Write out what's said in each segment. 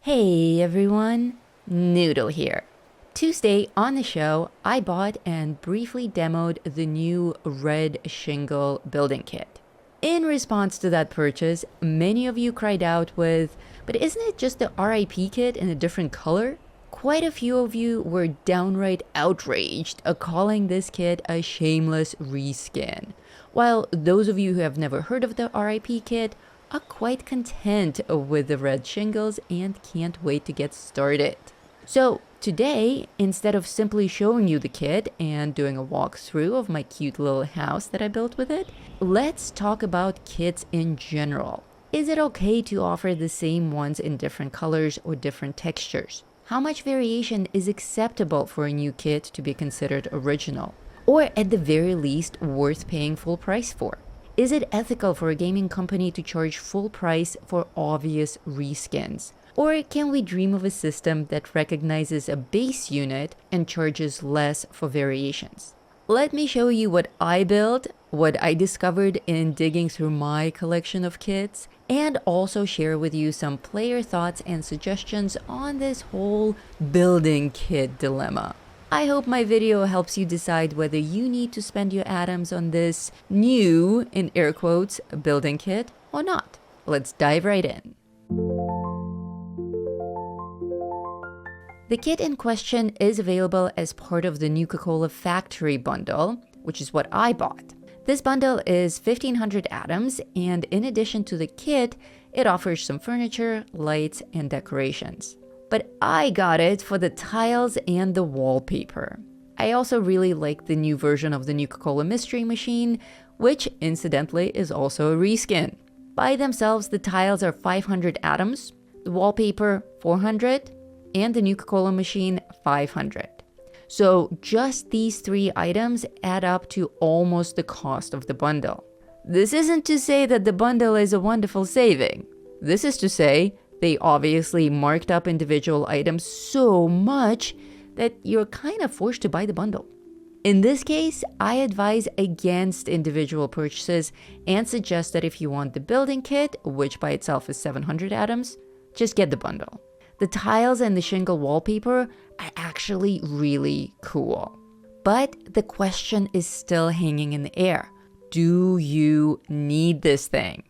Hey everyone, Noodle here. Tuesday on the show, I bought and briefly demoed the new red shingle building kit. In response to that purchase, many of you cried out with, but isn't it just the R.I.P kit in a different color? Quite a few of you were downright outraged, calling this kit a shameless reskin, while those of you who have never heard of the R.I.P kit are quite content with the red shingles and can't wait to get started. So today, instead of simply showing you the kit and doing a walkthrough of my cute little house that I built with it, let's talk about kits in general. Is it okay to offer the same ones in different colors or different textures? How much variation is acceptable for a new kit to be considered original? Or at the very least, worth paying full price for? Is it ethical for a gaming company to charge full price for obvious reskins? Or can we dream of a system that recognizes a base unit and charges less for variations? Let me show you what I built, what I discovered in digging through my collection of kits, and also share with you some player thoughts and suggestions on this whole building kit dilemma. I hope my video helps you decide whether you need to spend your atoms on this new, in air quotes, building kit or not. Let's dive right in. The kit in question is available as part of the Nuka Cola factory bundle, which is what I bought. This bundle is 1,500 atoms, and in addition to the kit, it offers some furniture, lights, and decorations. But I got it for the tiles and the wallpaper. I also really like the new version of the Nuka Cola Mystery Machine, which incidentally is also a reskin. By themselves, the tiles are 500 atoms, the wallpaper 400, and the Nuka Cola machine 500. So just these three items add up to almost the cost of the bundle. This isn't to say that the bundle is a wonderful saving. This is to say, they obviously marked up individual items so much that you're kind of forced to buy the bundle. In this case, I advise against individual purchases and suggest that if you want the building kit, which by itself is 700 atoms, just get the bundle. The tiles and the shingle wallpaper are actually really cool. But the question is still hanging in the air. Do you need this thing?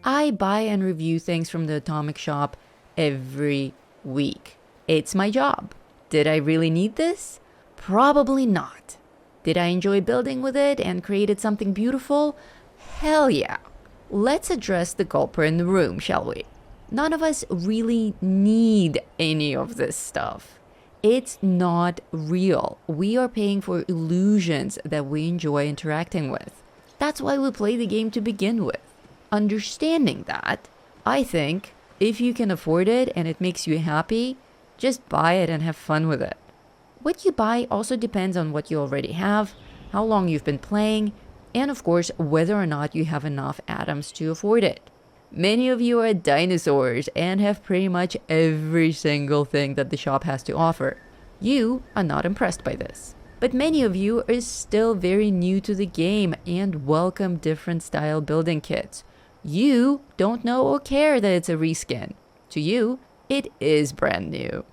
I buy and review things from the Atomic Shop every week. It's my job. Did I really need this? Probably not. Did I enjoy building with it and created something beautiful? Hell yeah. Let's address the culprit in the room, shall we? None of us really need any of this stuff. It's not real. We are paying for illusions that we enjoy interacting with. That's why we play the game to begin with. Understanding that, I think, if you can afford it and it makes you happy, just buy it and have fun with it. What you buy also depends on what you already have, how long you've been playing, and of course, whether or not you have enough atoms to afford it. Many of you are dinosaurs and have pretty much every single thing that the shop has to offer. You are not impressed by this. But many of you are still very new to the game and welcome different style building kits. You don't know or care that it's a reskin. To you, it is brand new.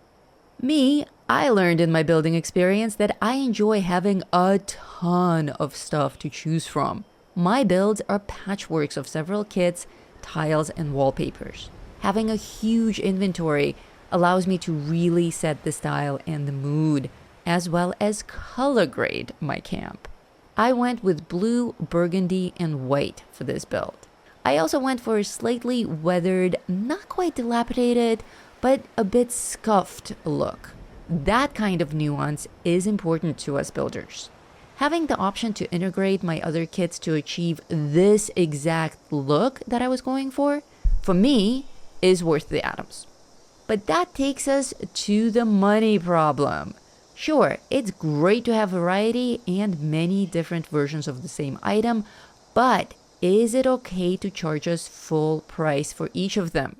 Me, I learned in my building experience that I enjoy having a ton of stuff to choose from. My builds are patchworks of several kits, tiles, and wallpapers. Having a huge inventory allows me to really set the style and the mood, as well as color grade my camp. I went with blue, burgundy, and white for this build. I also went for a slightly weathered, not quite dilapidated, but a bit scuffed look. That kind of nuance is important to us builders. Having the option to integrate my other kits to achieve this exact look that I was going for me, is worth the atoms. But that takes us to the money problem. Sure, it's great to have variety and many different versions of the same item, but is it okay to charge us full price for each of them?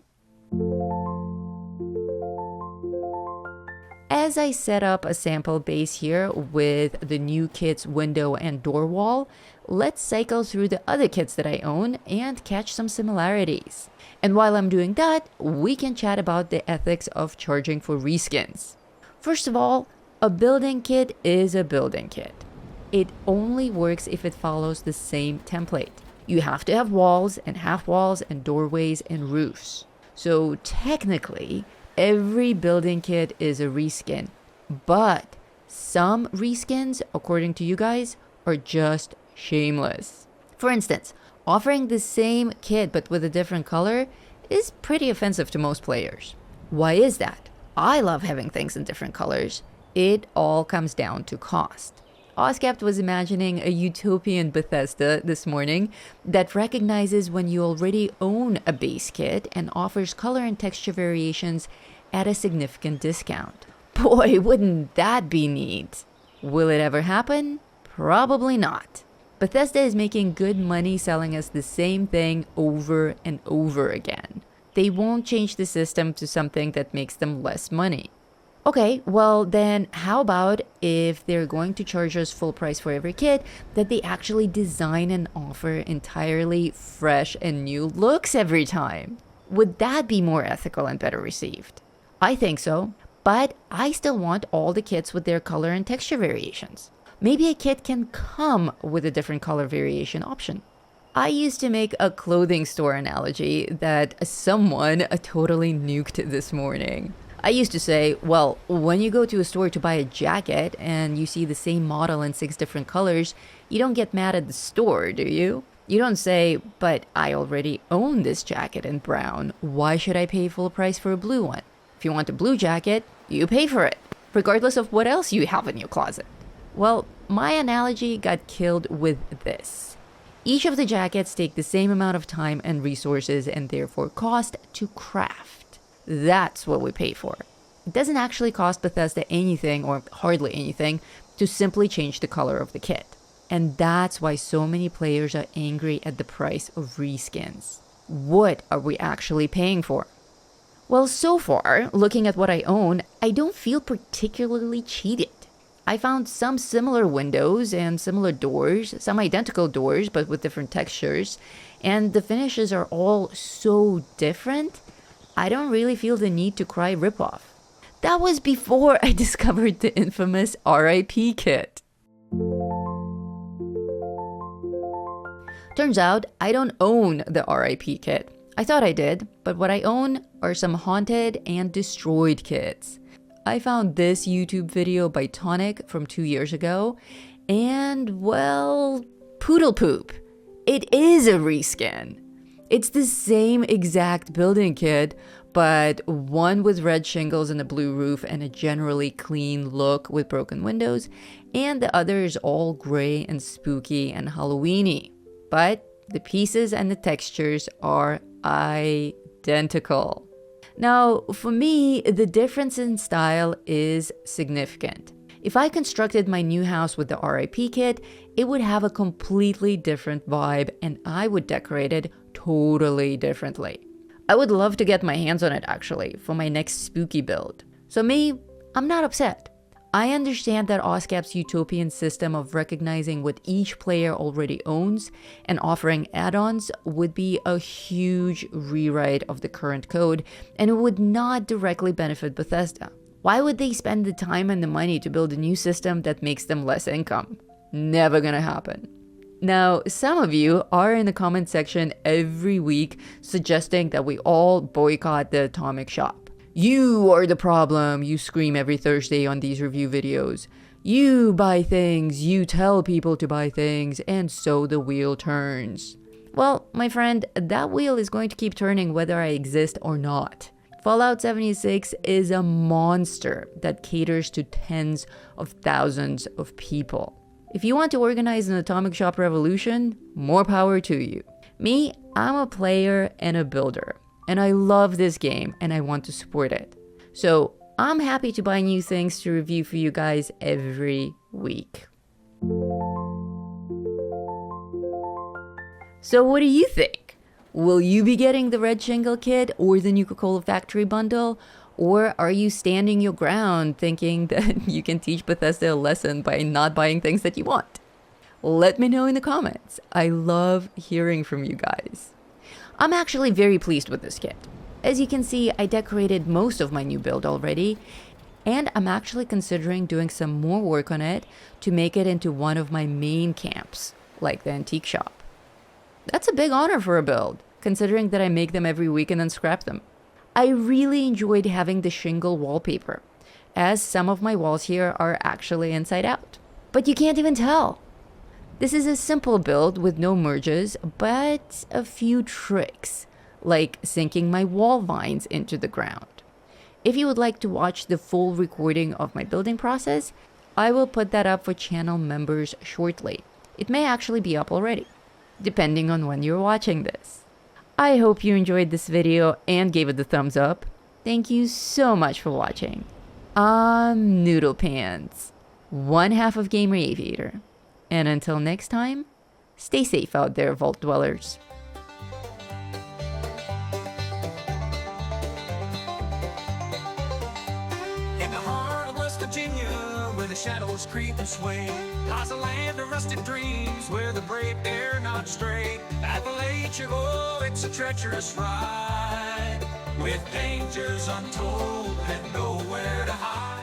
As I set up a sample base here with the new kit's window and door wall, let's cycle through the other kits that I own and catch some similarities. And while I'm doing that, we can chat about the ethics of charging for reskins. First of all, a building kit is a building kit. It only works if it follows the same template. You have to have walls and half walls and doorways and roofs. So technically, every building kit is a reskin, but some reskins, according to you guys, are just shameless. For instance, offering the same kit but with a different color is pretty offensive to most players. Why is that? I love having things in different colors. It all comes down to cost. Oscapt was imagining a utopian Bethesda this morning that recognizes when you already own a base kit and offers color and texture variations at a significant discount. Boy, wouldn't that be neat? Will it ever happen? Probably not. Bethesda is making good money selling us the same thing over and over again. They won't change the system to something that makes them less money. Okay, well then how about if they're going to charge us full price for every kit, that they actually design and offer entirely fresh and new looks every time? Would that be more ethical and better received? I think so, but I still want all the kits with their color and texture variations. Maybe a kit can come with a different color variation option. I used to make a clothing store analogy that someone totally nuked this morning. I used to say, well, when you go to a store to buy a jacket and you see the same model in 6 different colors, you don't get mad at the store, do you? You don't say, but I already own this jacket in brown. Why should I pay full price for a blue one? If you want a blue jacket, you pay for it, regardless of what else you have in your closet. Well, my analogy got killed with this. Each of the jackets take the same amount of time and resources and therefore cost to craft. That's what we pay for. It doesn't actually cost Bethesda anything or hardly anything to simply change the color of the kit. And that's why so many players are angry at the price of reskins. What are we actually paying for? Well, so far, looking at what I own, I don't feel particularly cheated. I found some similar windows and similar doors, some identical doors but with different textures, and the finishes are all so different. I don't really feel the need to cry ripoff. That was before I discovered the infamous R.I.P kit. Turns out I don't own the R.I.P kit. I thought I did, but what I own are some haunted and destroyed kits. I found this YouTube video by Tonic from 2 years ago, and well, poodle poop. It is a reskin. It's the same exact building kit, but one with red shingles and a blue roof and a generally clean look with broken windows, and the other is all gray and spooky and Halloweeny. But the pieces and the textures are identical. Now, for me, the difference in style is significant. If I constructed my new house with the R.I.P kit, it would have a completely different vibe and I would decorate it totally differently. I would love to get my hands on it actually for my next spooky build. So me, I'm not upset. I understand that Oscap's utopian system of recognizing what each player already owns and offering add-ons would be a huge rewrite of the current code, and it would not directly benefit Bethesda. Why would they spend the time and the money to build a new system that makes them less income? Never gonna happen. Now, some of you are in the comment section every week suggesting that we all boycott the Atomic Shop. You are the problem, you scream every Thursday on these review videos. You buy things, you tell people to buy things, and so the wheel turns. Well, my friend, that wheel is going to keep turning whether I exist or not. Fallout 76 is a monster that caters to tens of thousands of people. If you want to organize an Atomic Shop revolution, more power to you. Me, I'm a player and a builder, and I love this game and I want to support it. So I'm happy to buy new things to review for you guys every week. So what do you think? Will you be getting the Red Shingle kit or the Nuka Cola Factory bundle? Or are you standing your ground thinking that you can teach Bethesda a lesson by not buying things that you want? Let me know in the comments. I love hearing from you guys. I'm actually very pleased with this kit. As you can see, I decorated most of my new build already, and I'm actually considering doing some more work on it to make it into one of my main camps, like the antique shop. That's a big honor for a build, considering that I make them every week and then scrap them. I really enjoyed having the shingle wallpaper, as some of my walls here are actually inside out. But you can't even tell. This is a simple build with no merges, but a few tricks, like sinking my wall vines into the ground. If you would like to watch the full recording of my building process, I will put that up for channel members shortly. It may actually be up already, depending on when you're watching this. I hope you enjoyed this video and gave it the thumbs up. Thank you so much for watching. I'm Noodle Pants, one half of Gamer Aviator. And until next time, stay safe out there, Vault Dwellers. In the heart of West Virginia, where the shadows creep and sway, lies a land of rusted dreams, where the brave dare not stray. Appalachia, oh, it's a treacherous ride, with dangers untold and nowhere to hide.